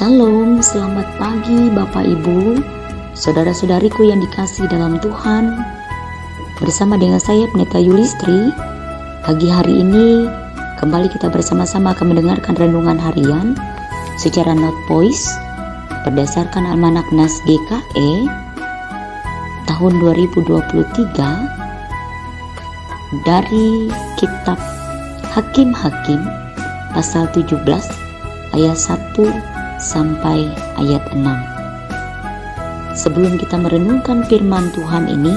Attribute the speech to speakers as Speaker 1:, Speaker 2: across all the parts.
Speaker 1: Shalom, selamat pagi Bapak Ibu, saudara-saudariku yang dikasihi dalam Tuhan. Bersama dengan saya Pendeta Yulistri, pagi hari ini kembali kita bersama-sama akan mendengarkan renungan harian secara note voice berdasarkan Almanak Nas GKE tahun 2023 dari kitab Hakim-Hakim pasal 17 ayat 1 sampai ayat 6. Sebelum kita merenungkan firman Tuhan ini,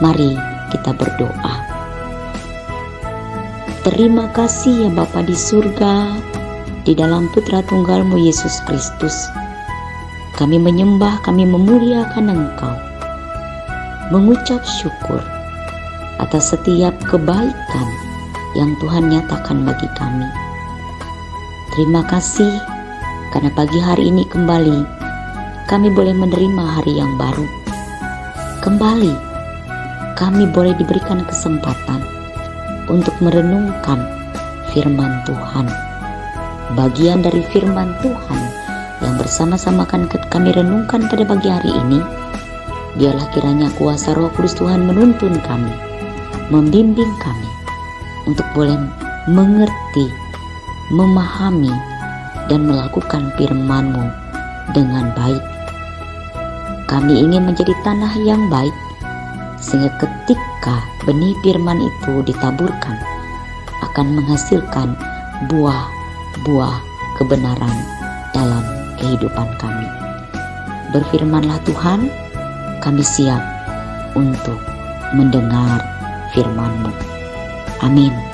Speaker 1: mari kita berdoa. Terima kasih ya Bapa di surga, di dalam Putra Tunggal-Mu Yesus Kristus. Kami menyembah, kami memuliakan Engkau, mengucap syukur atas setiap kebaikan yang Tuhan nyatakan bagi kami. Terima kasih karena pagi hari ini kembali kami boleh menerima hari yang baru. Kembali kami boleh diberikan kesempatan untuk merenungkan firman Tuhan. Bagian dari firman Tuhan yang bersama-sama akan kami renungkan pada pagi hari ini, biarlah kiranya kuasa Roh Kudus Tuhan menuntun kami, membimbing kami untuk boleh mengerti, memahami, dan melakukan firman-Mu dengan baik. Kami ingin menjadi tanah yang baik, sehingga ketika benih firman itu ditaburkan, akan menghasilkan buah-buah kebenaran dalam kehidupan kami. Berfirmanlah Tuhan, kami siap untuk mendengar firman-Mu. Amin.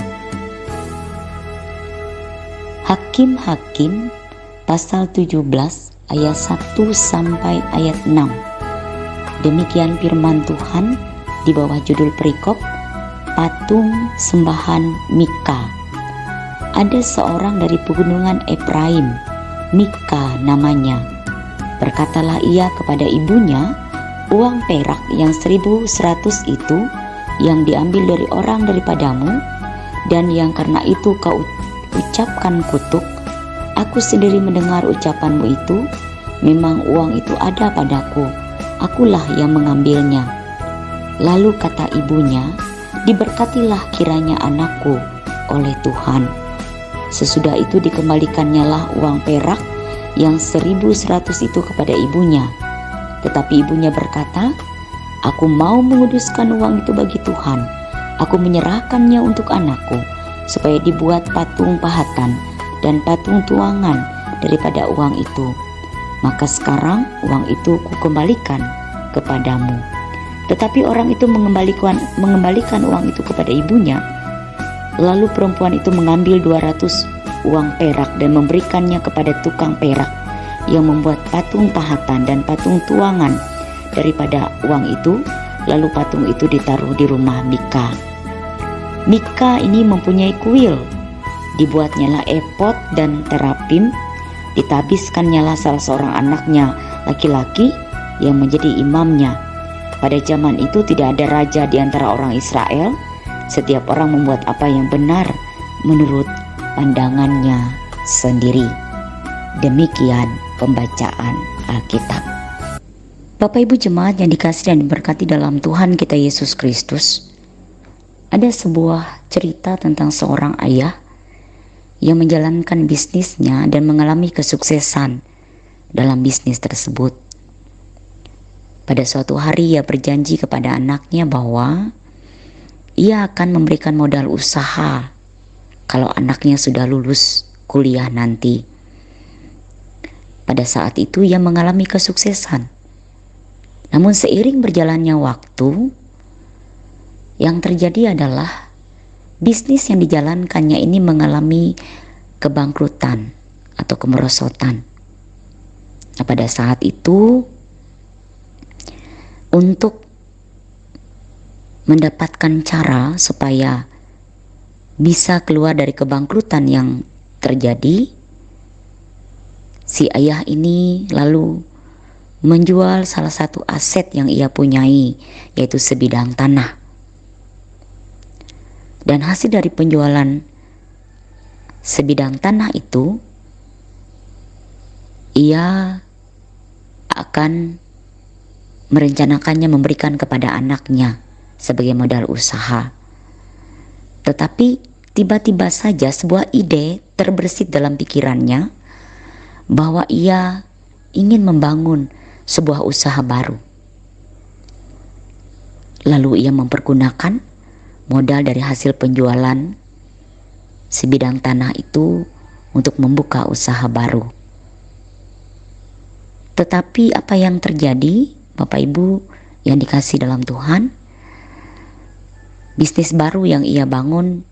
Speaker 1: Hakim-Hakim pasal 17 ayat 1 sampai ayat 6. Demikian firman Tuhan di bawah judul perikop Patung Sembahan Mika. Ada seorang dari pegunungan Efraim, Mika namanya. Berkatalah ia kepada ibunya, uang perak yang 1.100 itu yang diambil dari orang daripadamu, dan yang karena itu kau ucapkan kutuk, aku sendiri mendengar ucapanmu itu. Memang uang itu ada padaku, akulah yang mengambilnya. Lalu kata ibunya, diberkatilah kiranya anakku oleh Tuhan. Sesudah itu dikembalikannya lah uang perak yang 1.100 itu kepada ibunya. Tetapi ibunya berkata, aku mau menguduskan uang itu bagi Tuhan. Aku menyerahkannya untuk anakku, supaya dibuat patung pahatan dan patung tuangan daripada uang itu. Maka sekarang uang itu kukembalikan kepadamu. Tetapi orang itu mengembalikan uang itu kepada ibunya. Lalu perempuan itu mengambil 200 uang perak dan memberikannya kepada tukang perak yang membuat patung pahatan dan patung tuangan daripada uang itu. Lalu patung itu ditaruh di rumah Mika. Mika ini mempunyai kuil, dibuatnyalah efod dan terapim, ditabiskannya salah seorang anaknya laki-laki yang menjadi imamnya. Pada zaman itu tidak ada raja di antara orang Israel. Setiap orang membuat apa yang benar menurut pandangannya sendiri. Demikian pembacaan Alkitab. Bapak Ibu jemaat yang dikasihi dan diberkati dalam Tuhan kita Yesus Kristus, ada sebuah cerita tentang seorang ayah yang menjalankan bisnisnya dan mengalami kesuksesan dalam bisnis tersebut. Pada suatu hari ia berjanji kepada anaknya bahwa ia akan memberikan modal usaha kalau anaknya sudah lulus kuliah nanti. Pada saat itu ia mengalami kesuksesan. Namun seiring berjalannya waktu, yang terjadi adalah bisnis yang dijalankannya ini mengalami kebangkrutan atau kemerosotan. Nah, pada saat itu, untuk mendapatkan cara supaya bisa keluar dari kebangkrutan yang terjadi, si ayah ini lalu menjual salah satu aset yang ia punyai, yaitu sebidang tanah. Dan hasil dari penjualan sebidang tanah itu, ia akan merencanakannya memberikan kepada anaknya sebagai modal usaha. Tetapi tiba-tiba saja sebuah ide terbersit dalam pikirannya bahwa ia ingin membangun sebuah usaha baru. Lalu ia mempergunakan modal dari hasil penjualan sebidang tanah itu untuk membuka usaha baru. Tetapi apa yang terjadi, Bapak Ibu yang dikasihi dalam Tuhan, bisnis baru yang ia bangun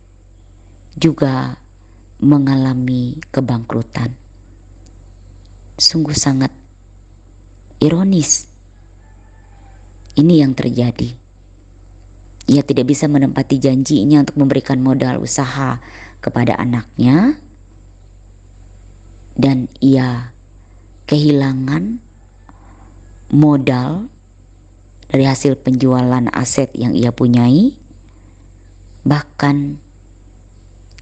Speaker 1: juga mengalami kebangkrutan. Sungguh sangat ironis. Ini yang terjadi. Ia tidak bisa menepati janjinya untuk memberikan modal usaha kepada anaknya, dan ia kehilangan modal dari hasil penjualan aset yang ia punyai. Bahkan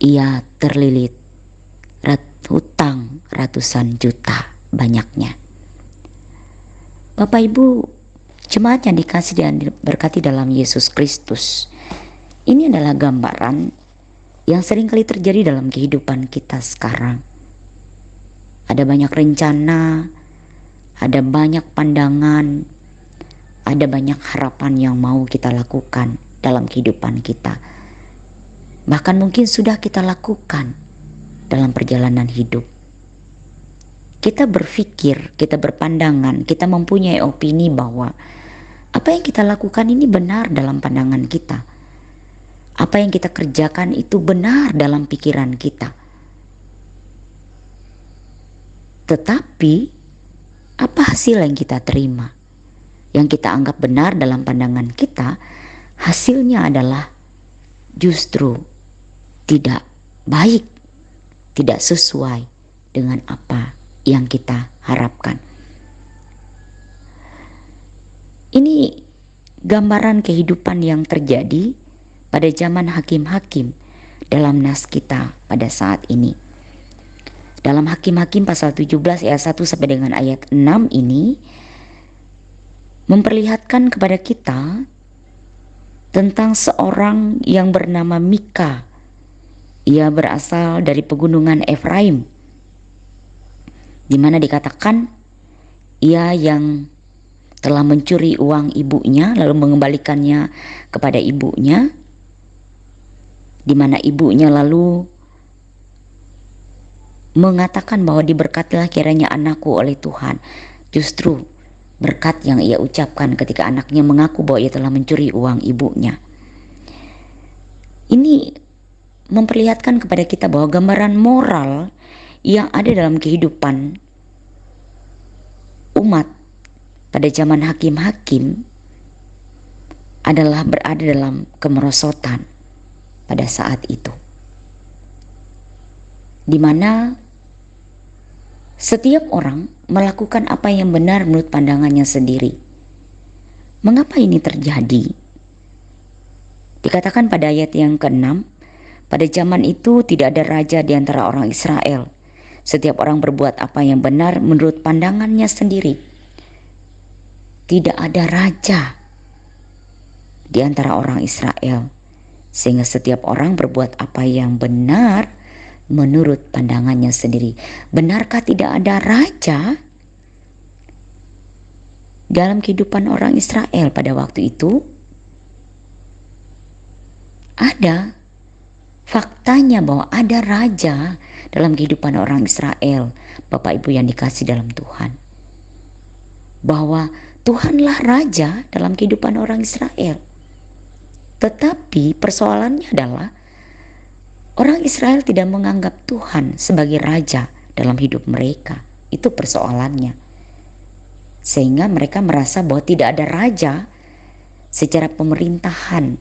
Speaker 1: ia terlilit hutang ratusan juta banyaknya. Bapak Ibu jemaat yang dikasihi dan diberkati dalam Yesus Kristus, ini adalah gambaran yang seringkali terjadi dalam kehidupan kita sekarang. Ada banyak rencana, ada banyak pandangan, ada banyak harapan yang mau kita lakukan dalam kehidupan kita. Bahkan mungkin sudah kita lakukan dalam perjalanan hidup. Kita berpikir, kita berpandangan, kita mempunyai opini bahwa apa yang kita lakukan ini benar dalam pandangan kita. Apa yang kita kerjakan itu benar dalam pikiran kita. Tetapi apa hasil yang kita terima? Yang kita anggap benar dalam pandangan kita, hasilnya adalah justru tidak baik, tidak sesuai dengan apa yang kita harapkan. Ini gambaran kehidupan yang terjadi pada zaman hakim-hakim dalam nas kita pada saat ini. Dalam Hakim-Hakim pasal 17 ayat 1 sampai dengan ayat 6 ini memperlihatkan kepada kita tentang seorang yang bernama Mika. Ia berasal dari pegunungan Efraim, di mana dikatakan ia yang telah mencuri uang ibunya lalu mengembalikannya kepada ibunya, di mana ibunya lalu mengatakan bahwa diberkatilah kiranya anakku oleh Tuhan. Justru berkat yang ia ucapkan ketika anaknya mengaku bahwa ia telah mencuri uang ibunya. Ini memperlihatkan kepada kita bahwa gambaran moral yang ada dalam kehidupan umat pada zaman hakim-hakim adalah berada dalam kemerosotan pada saat itu, di mana setiap orang melakukan apa yang benar menurut pandangannya sendiri. Mengapa ini terjadi? Dikatakan pada ayat yang ke-6, pada zaman itu tidak ada raja di antara orang Israel. Setiap orang berbuat apa yang benar menurut pandangannya sendiri. Tidak ada raja di antara orang Israel, sehingga setiap orang berbuat apa yang benar menurut pandangannya sendiri. Benarkah tidak ada raja dalam kehidupan orang Israel pada waktu itu? Ada. Faktanya bahwa ada raja dalam kehidupan orang Israel, Bapak Ibu yang dikasihi dalam Tuhan. Bahwa Tuhanlah raja dalam kehidupan orang Israel. Tetapi persoalannya adalah orang Israel tidak menganggap Tuhan sebagai raja dalam hidup mereka. Itu persoalannya. Sehingga mereka merasa bahwa tidak ada raja secara pemerintahan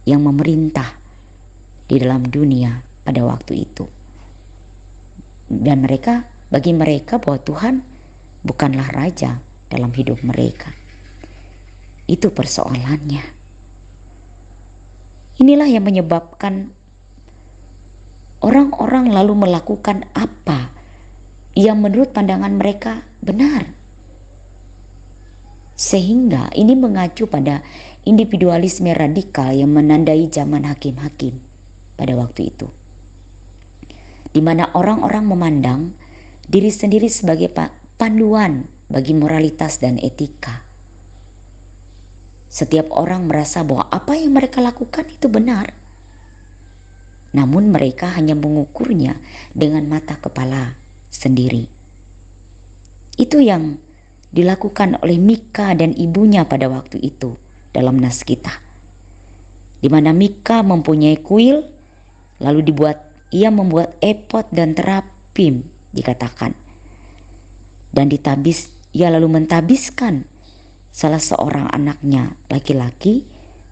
Speaker 1: yang memerintah di dalam dunia pada waktu itu. Dan bagi mereka bahwa Tuhan bukanlah raja dalam hidup mereka. Itu persoalannya. Inilah yang menyebabkan orang-orang lalu melakukan apa yang menurut pandangan mereka benar. Sehingga ini mengacu pada individualisme radikal yang menandai zaman hakim-hakim pada waktu itu, di mana orang-orang memandang diri sendiri sebagai panduan bagi moralitas dan etika. Setiap orang merasa bahwa apa yang mereka lakukan itu benar, namun mereka hanya mengukurnya dengan mata kepala sendiri. Itu yang dilakukan oleh Mika dan ibunya pada waktu itu dalam nas kita, di mana Mika mempunyai kuil, lalu ia membuat epod dan terapim dikatakan, dan ia lalu mentabiskan salah seorang anaknya laki-laki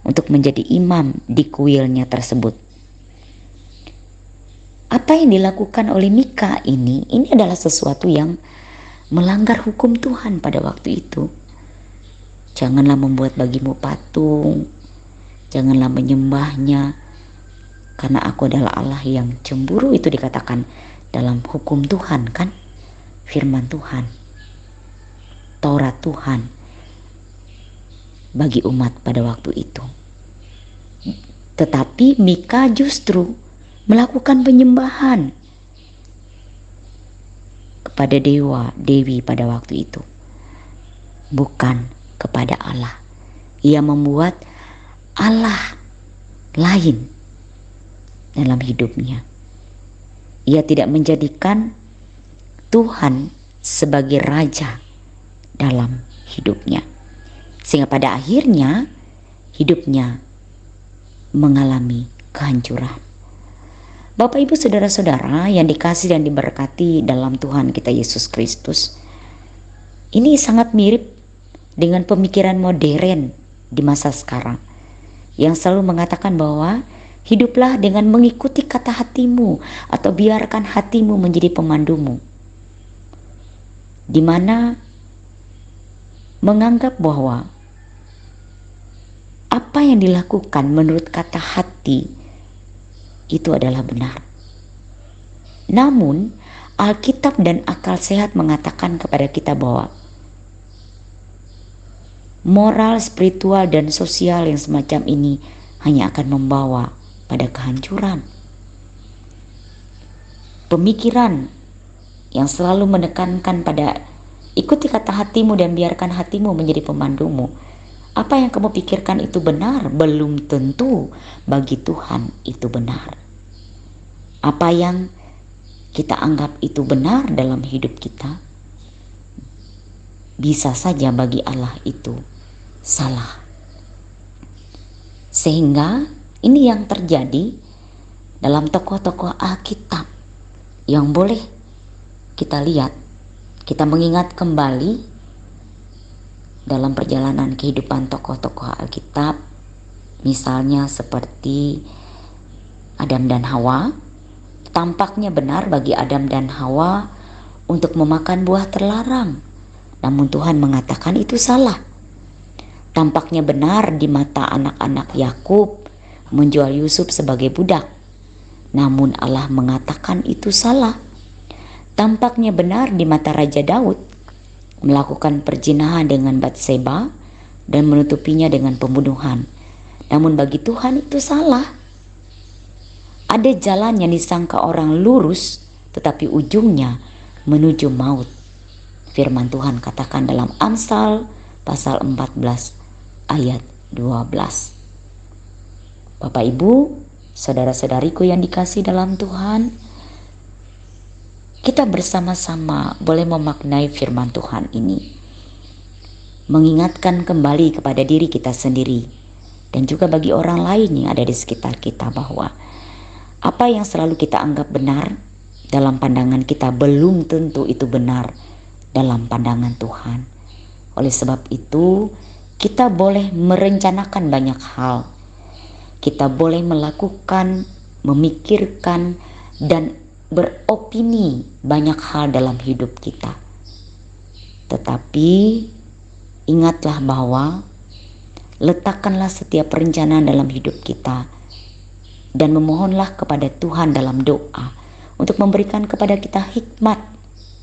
Speaker 1: untuk menjadi imam di kuilnya tersebut. Apa yang dilakukan oleh Mika ini adalah sesuatu yang melanggar hukum Tuhan pada waktu itu. Janganlah membuat bagimu patung, janganlah menyembahnya, karena aku adalah Allah yang cemburu. Itu dikatakan dalam hukum Tuhan, kan? Firman Tuhan, Taurat Tuhan bagi umat pada waktu itu. Tetapi Mika justru melakukan penyembahan kepada dewa-dewi pada waktu itu, bukan kepada Allah. Ia membuat Allah lain dalam hidupnya. Ia tidak menjadikan Tuhan sebagai raja dalam hidupnya, sehingga pada akhirnya hidupnya mengalami kehancuran. Bapak, Ibu, saudara-saudara yang dikasihi dan diberkati dalam Tuhan kita Yesus Kristus, ini sangat mirip dengan pemikiran modern di masa sekarang yang selalu mengatakan bahwa hiduplah dengan mengikuti kata hatimu atau biarkan hatimu menjadi pemandumu, di mana menganggap bahwa apa yang dilakukan menurut kata hati itu adalah benar. Namun Alkitab dan akal sehat mengatakan kepada kita bahwa moral, spiritual, dan sosial yang semacam ini hanya akan membawa pada kehancuran. Pemikiran yang selalu menekankan pada ikuti kata hatimu dan biarkan hatimu menjadi pemandumu. Apa yang kamu pikirkan itu benar, belum tentu bagi Tuhan itu benar. Apa yang kita anggap itu benar dalam hidup kita, bisa saja bagi Allah itu salah. Sehingga ini yang terjadi dalam tokoh-tokoh Alkitab yang boleh kita lihat, kita mengingat kembali dalam perjalanan kehidupan tokoh-tokoh Alkitab, misalnya seperti Adam dan Hawa. Tampaknya benar bagi Adam dan Hawa untuk memakan buah terlarang, namun Tuhan mengatakan itu salah. Tampaknya benar di mata anak-anak Yakub menjual Yusuf sebagai budak, namun Allah mengatakan itu salah. Tampaknya benar di mata Raja Daud melakukan perzinahan dengan Batseba dan menutupinya dengan pembunuhan, namun bagi Tuhan itu salah. Ada jalan yang disangka orang lurus, tetapi ujungnya menuju maut. Firman Tuhan katakan dalam Amsal pasal 14 ayat 12. Bapak, Ibu, saudara-saudariku yang dikasihi dalam Tuhan, kita bersama-sama boleh memaknai firman Tuhan ini, mengingatkan kembali kepada diri kita sendiri dan juga bagi orang lain yang ada di sekitar kita bahwa apa yang selalu kita anggap benar dalam pandangan kita belum tentu itu benar dalam pandangan Tuhan. Oleh sebab itu, kita boleh merencanakan banyak hal. Kita boleh melakukan, memikirkan, dan beropini banyak hal dalam hidup kita. Tetapi ingatlah bahwa letakkanlah setiap rencana dalam hidup kita dan memohonlah kepada Tuhan dalam doa untuk memberikan kepada kita hikmat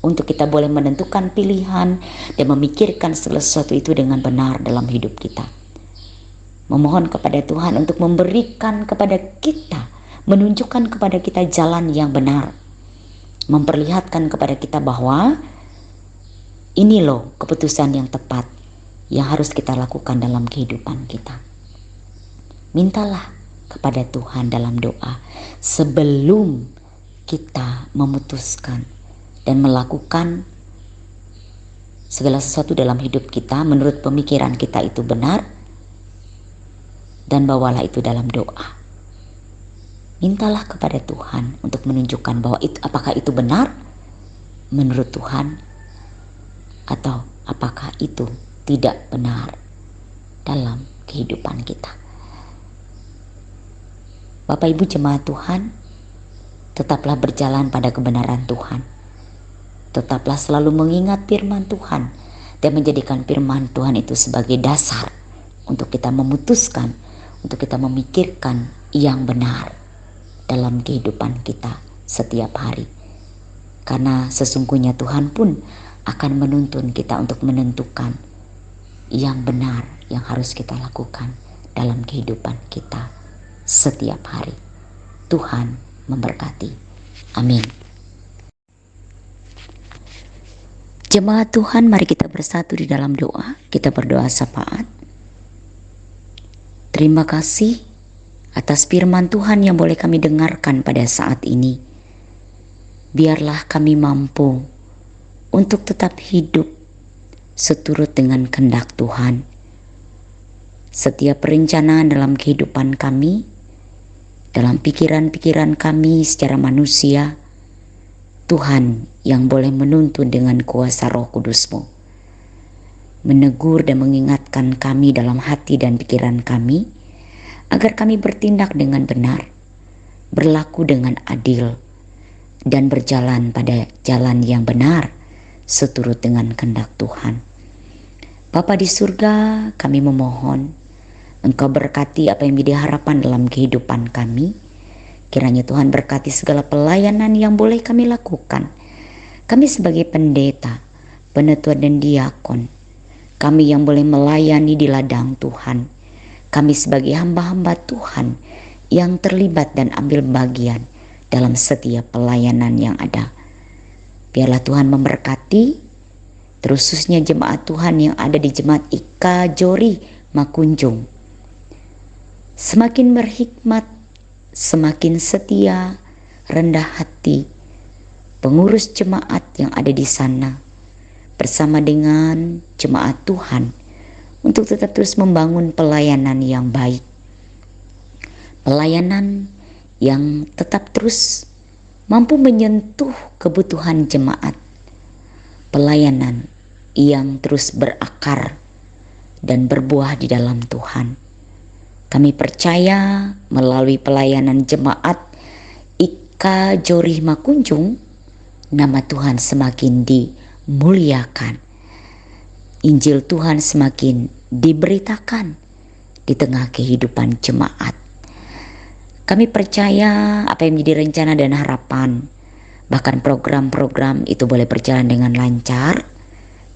Speaker 1: untuk kita boleh menentukan pilihan dan memikirkan segala sesuatu itu dengan benar dalam hidup kita. Memohon kepada Tuhan untuk memberikan kepada kita, menunjukkan kepada kita jalan yang benar, memperlihatkan kepada kita bahwa ini loh keputusan yang tepat yang harus kita lakukan dalam kehidupan kita. Mintalah kepada Tuhan dalam doa sebelum kita memutuskan dan melakukan segala sesuatu dalam hidup kita menurut pemikiran kita itu benar, dan bawalah itu dalam doa. Mintalah kepada Tuhan untuk menunjukkan bahwa apakah itu benar menurut Tuhan atau apakah itu tidak benar dalam kehidupan kita. Bapak Ibu jemaat Tuhan, tetaplah berjalan pada kebenaran Tuhan. Tetaplah selalu mengingat firman Tuhan dan menjadikan firman Tuhan itu sebagai dasar untuk kita memutuskan, untuk kita memikirkan yang benar dalam kehidupan kita setiap hari. Karena sesungguhnya Tuhan pun akan menuntun kita untuk menentukan yang benar yang harus kita lakukan dalam kehidupan kita setiap hari. Tuhan memberkati. Amin. Jemaat Tuhan, mari kita bersatu di dalam doa. Kita berdoa syafaat. Terima kasih atas firman Tuhan yang boleh kami dengarkan pada saat ini. Biarlah kami mampu untuk tetap hidup seturut dengan kehendak Tuhan. Setiap perencanaan dalam kehidupan kami, dalam pikiran-pikiran kami secara manusia, Tuhan yang boleh menuntun dengan kuasa Roh Kudus-Mu, menegur dan mengingatkan kami dalam hati dan pikiran kami, agar kami bertindak dengan benar, berlaku dengan adil, dan berjalan pada jalan yang benar seturut dengan kehendak Tuhan. Bapa di surga, kami memohon Engkau berkati apa yang menjadi harapan dalam kehidupan kami. Kiranya Tuhan berkati segala pelayanan yang boleh kami lakukan. Kami sebagai pendeta, penetua dan diakon, kami yang boleh melayani di ladang Tuhan, kami sebagai hamba-hamba Tuhan yang terlibat dan ambil bagian dalam setiap pelayanan yang ada. Biarlah Tuhan memberkati, terususnya jemaat Tuhan yang ada di Jemaat Ika Jori Makunjung. Semakin berhikmat, semakin setia, rendah hati, pengurus jemaat yang ada di sana bersama dengan jemaat Tuhan untuk tetap terus membangun pelayanan yang baik, pelayanan yang tetap terus mampu menyentuh kebutuhan jemaat, pelayanan yang terus berakar dan berbuah di dalam Tuhan. Kami percaya melalui pelayanan jemaat Ika Jori Makunjung, nama Tuhan semakin dimuliakan, Injil Tuhan semakin diberitakan di tengah kehidupan jemaat. Kami percaya apa yang menjadi rencana dan harapan, bahkan program-program itu boleh berjalan dengan lancar.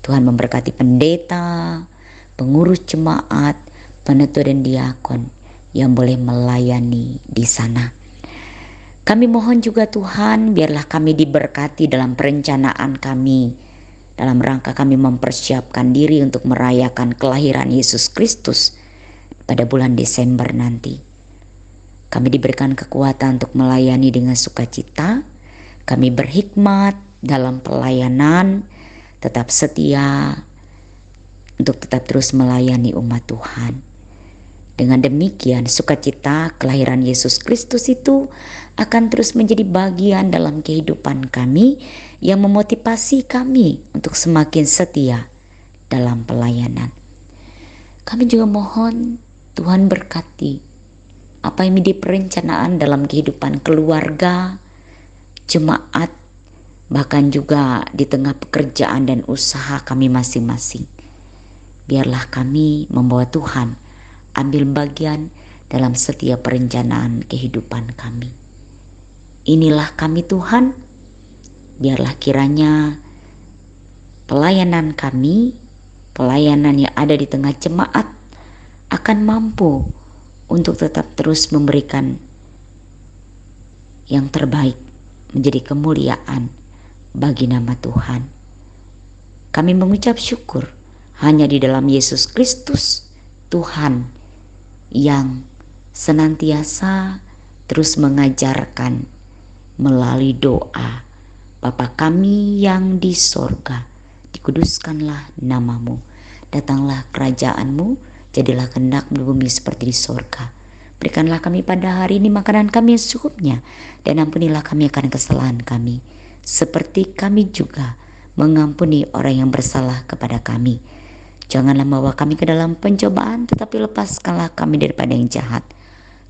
Speaker 1: Tuhan memberkati pendeta, pengurus jemaat, penetua dan diakon yang boleh melayani di sana. Kami mohon juga Tuhan, biarlah kami diberkati dalam perencanaan kami, dalam rangka kami mempersiapkan diri untuk merayakan kelahiran Yesus Kristus pada bulan Desember nanti. Kami diberikan kekuatan untuk melayani dengan sukacita. Kami berhikmat dalam pelayanan, tetap setia untuk tetap terus melayani umat Tuhan. Dengan demikian, sukacita kelahiran Yesus Kristus itu akan terus menjadi bagian dalam kehidupan kami yang memotivasi kami untuk semakin setia dalam pelayanan. Kami juga mohon Tuhan berkati apa yang menjadi perencanaan dalam kehidupan keluarga, jemaat, bahkan juga di tengah pekerjaan dan usaha kami masing-masing. Biarlah kami membawa Tuhan ambil bagian dalam setiap perencanaan kehidupan kami. Inilah kami Tuhan, biarlah kiranya pelayanan kami, pelayanan yang ada di tengah jemaat akan mampu untuk tetap terus memberikan yang terbaik, menjadi kemuliaan bagi nama Tuhan. Kami mengucap syukur hanya di dalam Yesus Kristus Tuhan yang senantiasa terus mengajarkan melalui doa, Bapa kami yang di sorga, dikuduskanlah namamu, datanglah kerajaanmu, jadilah kehendak di bumi seperti di sorga. Berikanlah kami pada hari ini makanan kami yang secukupnya, dan ampunilah kami akan kesalahan kami, seperti kami juga mengampuni orang yang bersalah kepada kami. Janganlah membawa kami ke dalam pencobaan, tetapi lepaskanlah kami daripada yang jahat.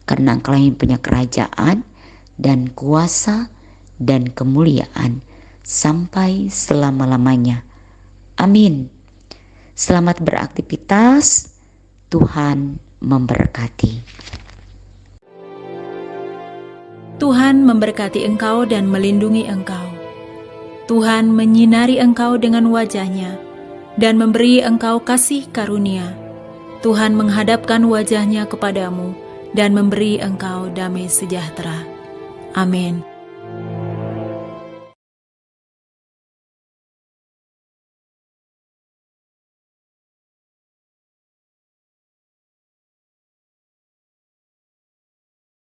Speaker 1: Karena Engkau yang punya kerajaan dan kuasa dan kemuliaan sampai selama-lamanya. Amin. Selamat beraktivitas. Tuhan memberkati.
Speaker 2: Tuhan memberkati engkau dan melindungi engkau. Tuhan menyinari engkau dengan wajah-Nya dan memberi engkau kasih karunia. Tuhan menghadapkan wajah-Nya kepadamu dan memberi engkau damai sejahtera. Amin.